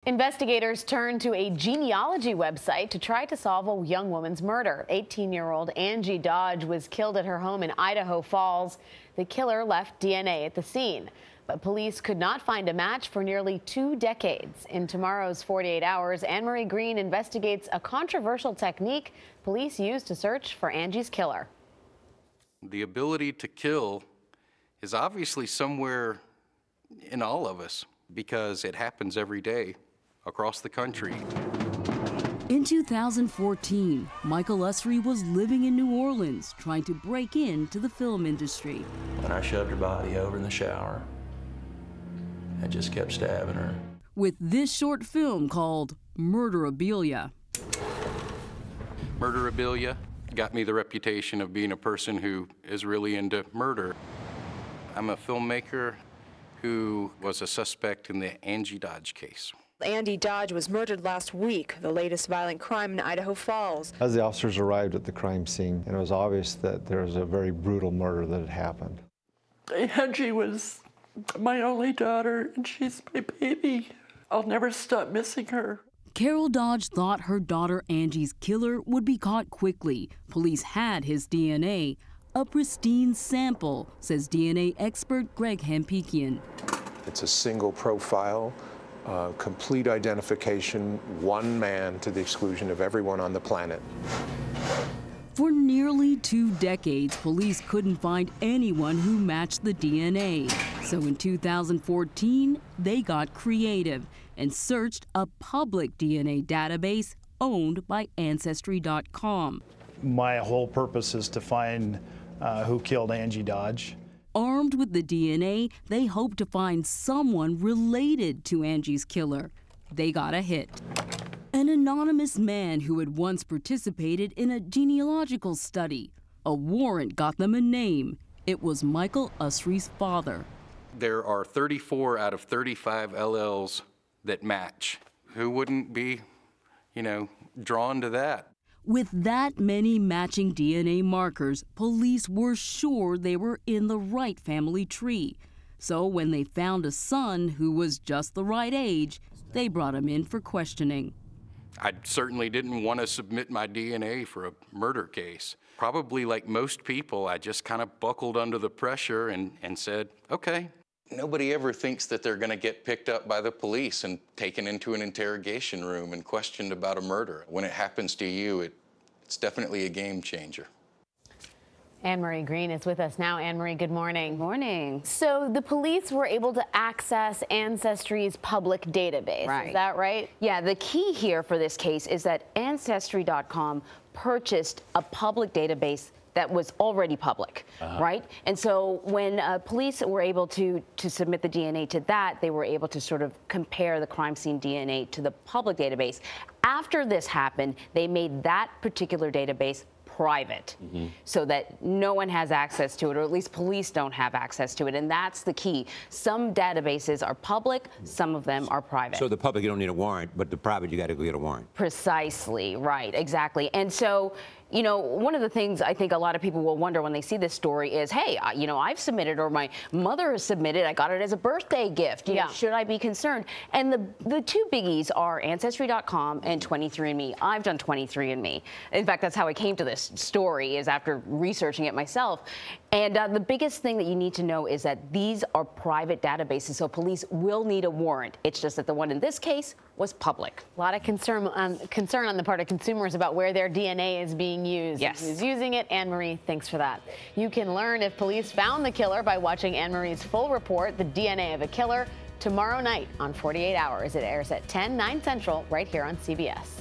Investigators turned to a genealogy website to try to solve a young woman's murder. 18-year-old Angie Dodge was killed at her home in Idaho Falls. The killer left DNA at the scene, but police could not find a match for nearly 2 decades. In tomorrow's 48 Hours, Anne-Marie Green investigates a controversial technique police used to search for Angie's killer. The ability to kill is obviously somewhere in all of us because it happens every day across the country. In 2014, Michael Usry was living in New Orleans trying to break into the film industry. When I shoved her body over in the shower, I just kept stabbing her. With this short film called Murderabilia. Murderabilia got me the reputation of being a person who is really into murder. I'm a filmmaker who was a suspect in the Angie Dodge case. Angie Dodge was murdered last week, the latest violent crime in Idaho Falls. As the officers arrived at the crime scene, it was obvious that there was a very brutal murder that had happened. Angie was my only daughter, and she's my baby. I'll never stop missing her. Carol Dodge thought her daughter Angie's killer would be caught quickly. Police had his DNA, a pristine sample, says DNA expert Greg Hampikian. It's a single profile, complete identification, one man to the exclusion of everyone on the planet. For nearly 2 decades, police couldn't find anyone who matched the DNA. So in 2014, they got creative and searched a public DNA database owned by Ancestry.com. My whole purpose is to find who killed Angie Dodge. Armed with the DNA, they hope to find someone related to Angie's killer. They got a hit. An anonymous man who had once participated in a genealogical study. A warrant got them a name. It was Michael Usry's father. There are 34 out of 35 LLs that match. Who wouldn't be, drawn to that? With that many matching DNA markers, police were sure they were in the right family tree. So when they found a son who was just the right age, they brought him in for questioning. I certainly didn't want to submit my DNA for a murder case. Probably like most people, I just kind of buckled under the pressure and said, okay. Nobody ever thinks that they're going to get picked up by the police and taken into an interrogation room and questioned about a murder. When it happens to you, it's definitely a game changer. Anne-Marie Green is with us now. Anne-Marie, good morning. Good morning. So the police were able to access Ancestry's public database, right. Is that right? Yeah, the key here for this case is that Ancestry.com purchased a public database that was already public, right? And so when police were able to submit the DNA to that, they were able to sort of compare the crime scene DNA to the public database. After this happened, they made that particular database private so that no one has access to it, or at least police don't have access to it. And that's the key. Some databases are public, some of them are private. So the public, you don't need a warrant, but the private, you got to go get a warrant. Precisely, right, exactly. And so, one of the things I think a lot of people will wonder when they see this story is, hey, I've submitted, or my mother has submitted, I got it as a birthday gift. Should I be concerned? And the two biggies are Ancestry.com and 23andMe. I've done 23andMe. In fact, that's how I came to this story, is after researching it myself. And the biggest thing that you need to know is that these are private databases, so police will need a warrant. It's just that the one in this case was public. A lot of concern on the part of consumers about where their DNA is being used. Yes. Who's using it? Anne-Marie, thanks for that. You can learn if police found the killer by watching Anne-Marie's full report, The DNA of a Killer, tomorrow night on 48 Hours. It airs at 10, 9 Central, right here on CBS.